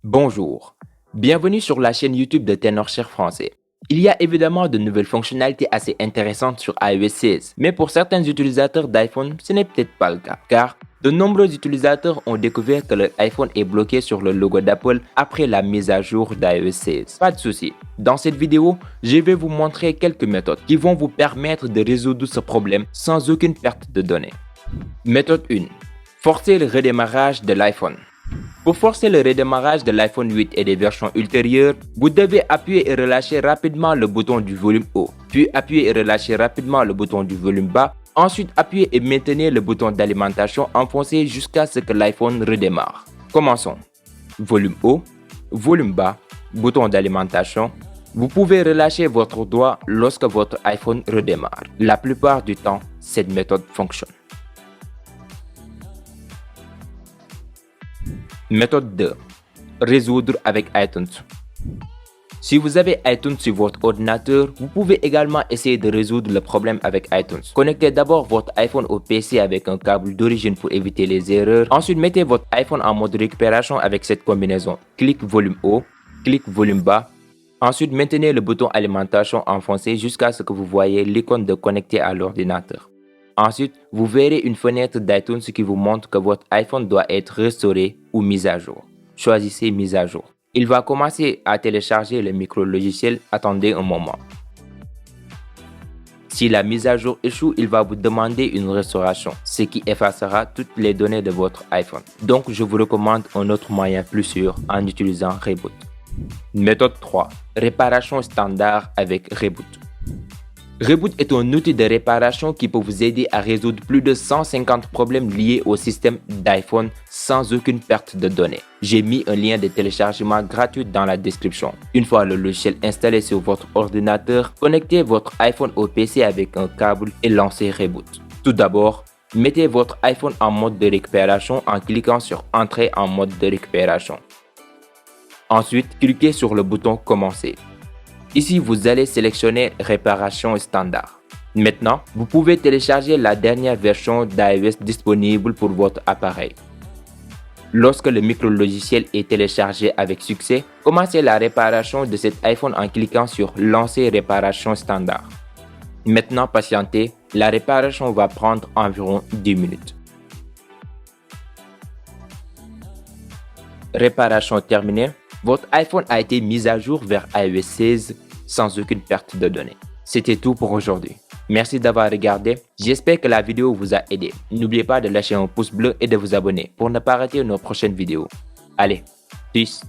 Bonjour, bienvenue sur la chaîne YouTube de Tenorshare français. Il y a évidemment de nouvelles fonctionnalités assez intéressantes sur iOS 16, mais pour certains utilisateurs d'iPhone, ce n'est peut-être pas le cas, car de nombreux utilisateurs ont découvert que leur iPhone est bloqué sur le logo d'Apple après la mise à jour d'iOS 16. Pas de souci, dans cette vidéo, je vais vous montrer quelques méthodes qui vont vous permettre de résoudre ce problème sans aucune perte de données. Méthode 1. Forcer le redémarrage de l'iPhone. Pour forcer le redémarrage de l'iPhone 8 et des versions ultérieures, vous devez appuyer et relâcher rapidement le bouton du volume haut, puis appuyer et relâcher rapidement le bouton du volume bas, ensuite appuyer et maintenir le bouton d'alimentation enfoncé jusqu'à ce que l'iPhone redémarre. Commençons. Volume haut, volume bas, bouton d'alimentation. Vous pouvez relâcher votre doigt lorsque votre iPhone redémarre. La plupart du temps, cette méthode fonctionne. Méthode 2. Résoudre avec iTunes. Si vous avez iTunes sur votre ordinateur, vous pouvez également essayer de résoudre le problème avec iTunes. Connectez d'abord votre iPhone au PC avec un câble d'origine pour éviter les erreurs. Ensuite, mettez votre iPhone en mode récupération avec cette combinaison. Clic volume haut, clic volume bas. Ensuite, maintenez le bouton alimentation enfoncé jusqu'à ce que vous voyez l'icône de connecter à l'ordinateur. Ensuite, vous verrez une fenêtre d'iTunes qui vous montre que votre iPhone doit être restauré ou mis à jour. Choisissez mise à jour. Il va commencer à télécharger le micro-logiciel. Attendez un moment. Si la mise à jour échoue, il va vous demander une restauration, ce qui effacera toutes les données de votre iPhone. Donc, je vous recommande un autre moyen plus sûr en utilisant Reboot. Méthode 3. Réparation standard avec Reboot. Reboot est un outil de réparation qui peut vous aider à résoudre plus de 150 problèmes liés au système d'iPhone sans aucune perte de données. J'ai mis un lien de téléchargement gratuit dans la description. Une fois le logiciel installé sur votre ordinateur, connectez votre iPhone au PC avec un câble et lancez Reboot. Tout d'abord, mettez votre iPhone en mode de récupération en cliquant sur Entrer en mode de récupération. Ensuite, cliquez sur le bouton Commencer. Ici, vous allez sélectionner Réparation standard. Maintenant, vous pouvez télécharger la dernière version d'iOS disponible pour votre appareil. Lorsque le micro-logiciel est téléchargé avec succès, commencez la réparation de cet iPhone en cliquant sur Lancer réparation standard. Maintenant, patientez, la réparation va prendre environ 10 minutes. Réparation terminée. Votre iPhone a été mis à jour vers iOS 16 sans aucune perte de données. C'était tout pour aujourd'hui. Merci d'avoir regardé. J'espère que la vidéo vous a aidé. N'oubliez pas de lâcher un pouce bleu et de vous abonner pour ne pas rater nos prochaines vidéos. Allez, peace.